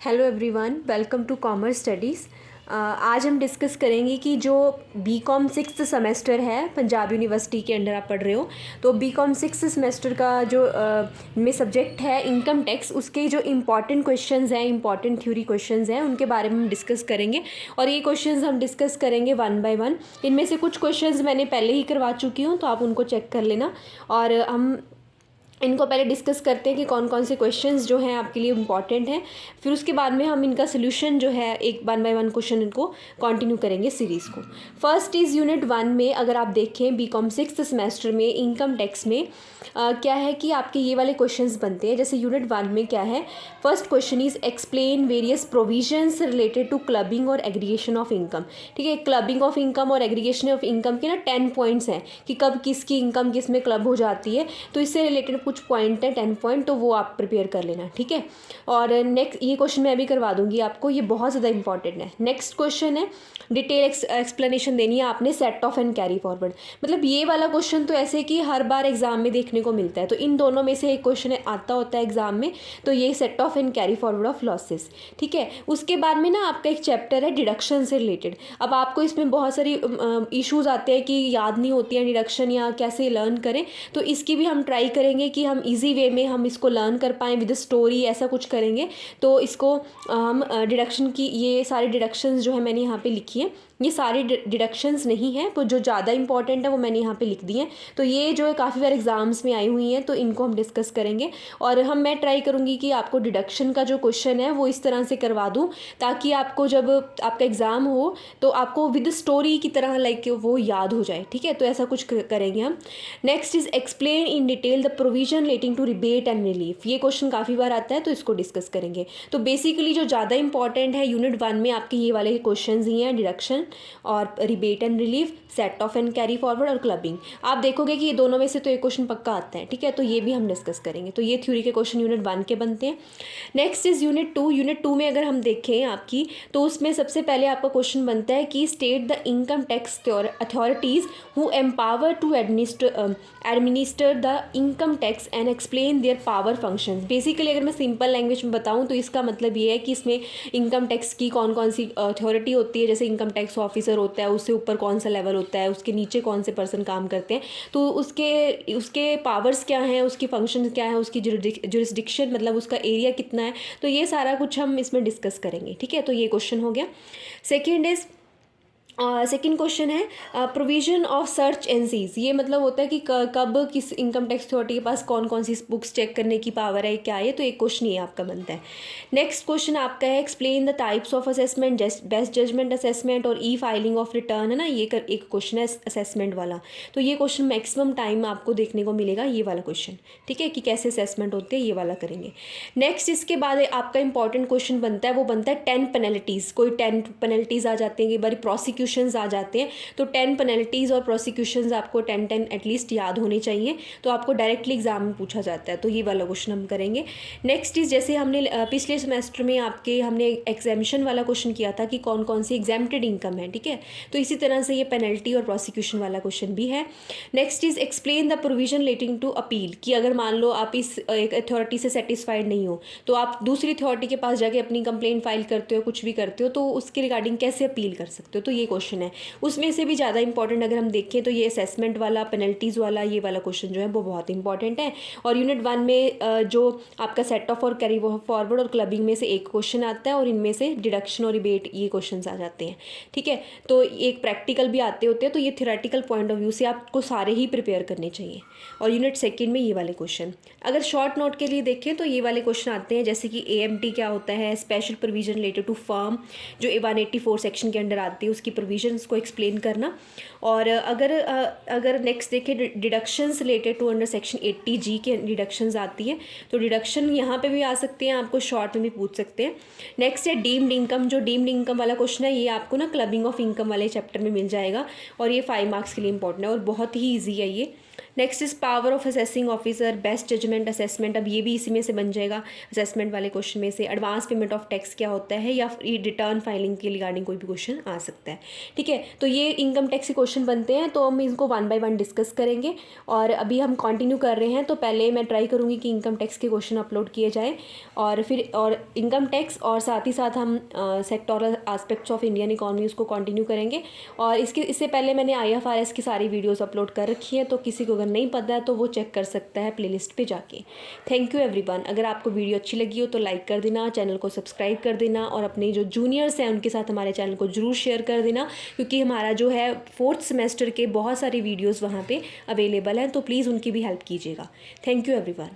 Hello everyone, welcome to commerce studies. आज हम discuss करेंगे कि जो बीकॉम सिक्स्थ सेमेस्टर है पंजाब यूनिवर्सिटी के अंडर आप पढ़ रहे हो, तो बीकॉम सिक्स्थ सेमेस्टर का जो में सब्जेक्ट है इनकम टैक्स, उसके जो इम्पॉर्टेंट क्वेश्चंस हैं, इम्पॉर्टेंट थ्योरी क्वेश्चंस हैं, उनके बारे में हम डिस्कस करेंगे। और ये क्वेश्चंस हम डिस्कस करेंगे वन बाय वन। इनमें से कुछ क्वेश्चंस मैंने पहले ही करवा चुकी हूँ, तो आप उनको चेक कर लेना। और हम इनको पहले डिस्कस करते हैं कि कौन कौन से क्वेश्चंस जो हैं आपके लिए इम्पॉर्टेंट हैं। फिर उसके बाद में हम इनका सोल्यूशन जो है एक वन बाय वन क्वेश्चन इनको कंटिन्यू करेंगे सीरीज़ को। फर्स्ट इज़ यूनिट 1 में अगर आप देखें बीकॉम सिक्स्थ सेमेस्टर में इनकम टैक्स में क्या है कि आपके ये वाले क्वेश्चंस बनते हैं। जैसे यूनिट 1 में क्या है, first question is explain various provisions related to clubbing और एग्रीगेशन ऑफ इनकम। ठीक है, क्लबिंग ऑफ इनकम और एग्रीगेशन ऑफ इनकम के ना 10 पॉइंट्स हैं कि कब किसकी इनकम किस में क्लब हो जाती है। तो इससे रिलेटेड कुछ पॉइंट है 10 पॉइंट, तो वो आप प्रिपेयर कर लेना। ठीक है, और नेक्स्ट ये क्वेश्चन मैं भी करवा दूंगी आपको, ये बहुत ज़्यादा इंपॉर्टेंट है। नेक्स्ट क्वेश्चन है डिटेल एक्सप्लेनेशन देनी है आपने set of and carry forward. मतलब ये वाला क्वेश्चन तो ऐसे कि हर बार एग्जाम में देखने को मिलता है, तो इन दोनों में से एक क्वेश्चन आता होता है एग्जाम में, तो ये set of and carry forward of losses. ठीक है, उसके बाद में ना आपका एक चैप्टर है डिडक्शन से रिलेटेड। अब आपको इसमें बहुत सारी इश्यूज आते हैं कि याद नहीं होती हैं डिडक्शन या कैसे लर्न करें, तो इसकी भी हम ट्राई करेंगे कि हम इजी वे में हम इसको लर्न कर पाएँ विद स्टोरी, ऐसा कुछ करेंगे। तो इसको हम डिडक्शन की ये सारी डिडक्शंस जो है मैंने यहाँ पे लिखी है, ये सारी डिडक्शंस नहीं है, तो जो ज़्यादा इंपॉर्टेंट है वो मैंने यहाँ पे लिख दी है। तो ये जो है काफ़ी बार एग्जाम्स में आई हुई हैं, तो इनको हम डिस्कस करेंगे। और मैं ट्राई करूँगी कि आपको डिडक्शन का जो क्वेश्चन है वो इस तरह से करवा दूँ ताकि आपको जब आपका एग्ज़ाम हो तो आपको विद स्टोरी की तरह लाइक वो याद हो जाए। ठीक है, तो ऐसा कुछ करेंगे हम। Next is explain in detail the provision relating to rebate and relief. ये क्वेश्चन काफ़ी बार आता है, तो इसको डिस्कस करेंगे। तो बेसिकली जो ज़्यादा इंपॉर्टेंट है यूनिट 1 में आपके ये वाले क्वेश्चन ही हैं, डिडक्शन और rebate and relief, set of and carry forward और क्लबिंग। आप देखोगे कि ये दोनों में से तो एक क्वेश्चन पक्का आता है। ठीक है, तो ये भी हम डिस्कस करेंगे। तो ये थ्योरी के क्वेश्चन यूनिट 1 के बनते हैं। Next is unit 2। यूनिट 2 में अगर हम देखें आपकी, तो उसमें सबसे पहले आपका क्वेश्चन बनता है कि state the income tax authorities who empower to administer the income tax and explain their power functions. Basically अगर मैं सिंपल लैंग्वेज में बताऊँ तो इसका मतलब ये है कि इसमें इनकम टैक्स की कौन कौन सी अथॉरिटी होती है। जैसे इनकम टैक्स ऑफिसर होता है, उससे ऊपर कौन सा लेवल होता है, उसके नीचे कौन से पर्सन काम करते हैं, तो उसके पावर्स क्या हैं, उसकी फंक्शन क्या है, उसकी जुरिस्डिक्शन मतलब उसका एरिया कितना है, तो ये सारा कुछ हम इसमें डिस्कस करेंगे। ठीक है, तो ये क्वेश्चन हो गया। सेकेंड क्वेश्चन है प्रोविजन ऑफ सर्च एजेंसीज। ये मतलब होता है कि कब किस इनकम टैक्स अथॉरिटी के पास कौन कौन सी बुक्स चेक करने की पावर है, क्या है, तो एक क्वेश्चन ये आपका बनता है। नेक्स्ट क्वेश्चन आपका है explain the types of assessment, best judgement assessment और ई फाइलिंग ऑफ रिटर्न, है ना, ये एक क्वेश्चन है असेसमेंट वाला। तो ये क्वेश्चन मैक्सिमम टाइम आपको देखने को मिलेगा, ये वाला क्वेश्चन। ठीक है, कि कैसे असेसमेंट होते हैं, ये वाला करेंगे। नेक्स्ट इसके बाद आपका इंपॉर्टेंट क्वेश्चन बनता है, वो बनता है 10 पेनल्टीज़। कोई 10 पेनल्टीज़ आ जाती हैं, कई बार प्रोसिक्यूशंस आ जाते हैं, तो 10 पेनल्टीज़ और प्रोसिक्यूशंस आपको 10 एटलीस्ट याद होने चाहिए, तो आपको डायरेक्टली एग्जाम में पूछा जाता है। तो ये वाला क्वेश्चन हम करेंगे। नेक्स्ट इज जैसे हमने पिछले सेमेस्टर में हमने एग्जामिशन वाला क्वेश्चन किया था कि कौन कौन सी एग्जाम्प्टेड इनकम है। ठीक है, तो इसी तरह से ये पेनल्टी और प्रोसिक्यूशन वाला क्वेश्चन भी है। Next is explain the provision relating to appeal, कि अगर मान लो आप इस एक अथॉरिटी से सेटिस्फाइड नहीं हो, तो आप दूसरी अथॉरिटी के पास जाके अपनी कंप्लेंट फाइल करते हो, कुछ भी करते हो, तो उसके रिगार्डिंग कैसे अपील कर सकते हो, तो ये क्वेश्चन है। उसमें से भी ज़्यादा इंपॉर्टेंट अगर हम देखें तो ये असेसमेंट वाला, पेनल्टीज़ वाला, ये वाला क्वेश्चन जो है वो बहुत इंपॉर्टेंट है। और यूनिट 1 में जो आपका सेट ऑफ और कैरी फॉरवर्ड और क्लबिंग में से एक क्वेश्चन आता है, और इनमें से डिडक्शन और रिबेट ये क्वेश्चन आ जाते हैं। ठीक है, तो एक प्रैक्टिकल भी आते होते हैं, तो ये थ्योरेटिकल पॉइंट ऑफ व्यू से आपको सारे ही प्रिपेयर करने चाहिए। और यूनिट 2 में ये वाले क्वेश्चन अगर शॉर्ट नोट के लिए देखें तो ये वाले क्वेश्चन आते हैं, जैसे कि AMT क्या होता है, special provision related to firm, जो 184 सेक्शन के अंडर आती है, उसकी प्रोविजंस को एक्सप्लेन करना। और अगर नेक्स्ट देखें deductions related to under section 80G के डिडक्शंस आती है, तो डिडक्शन यहाँ पे भी आ सकते हैं, आपको शॉर्ट में भी पूछ सकते हैं। नेक्स्ट है डीम्ड इनकम। जो डीम्ड इनकम वाला क्वेश्चन है ये आपको ना क्लबिंग ऑफ इनकम वाले चैप्टर में मिल जाएगा, और ये 5 मार्क्स के लिए इंपॉर्टेंट है और बहुत ही ईजी है ये। Next is power of assessing officer, best judgement assessment, अब ये भी इसी में से बन जाएगा असेसमेंट वाले क्वेश्चन में से। एडवांस पेमेंट ऑफ टैक्स क्या होता है, या रिटर्न फाइलिंग के रिगार्डिंग कोई भी क्वेश्चन आ सकता है। ठीक है, तो ये इनकम टैक्स के क्वेश्चन बनते हैं, तो हम इनको 1 बाय 1 डिस्कस करेंगे। और अभी हम कंटिन्यू कर रहे हैं, तो पहले मैं ट्राई करूँगी कि इनकम टैक्स के क्वेश्चन अपलोड किए जाएँ, और फिर और इनकम टैक्स और साथ ही साथ हम sectoral aspects of Indian economy उसको कंटिन्यू करेंगे। और इससे पहले मैंने IFRS की सारी वीडियोस अपलोड कर रखी है, तो किसी को अगर नहीं पता है तो वो चेक कर सकता है प्लेलिस्ट पे जाके। Thank you everyone. अगर आपको वीडियो अच्छी लगी हो तो लाइक कर देना, चैनल को सब्सक्राइब कर देना, और अपने जो जूनियर्स हैं उनके साथ हमारे चैनल को ज़रूर शेयर कर देना, क्योंकि हमारा जो है 4th सेमेस्टर के बहुत सारे वीडियोज़ वहाँ पर अवेलेबल हैं, तो प्लीज़ उनकी भी हेल्प कीजिएगा। Thank you everyone.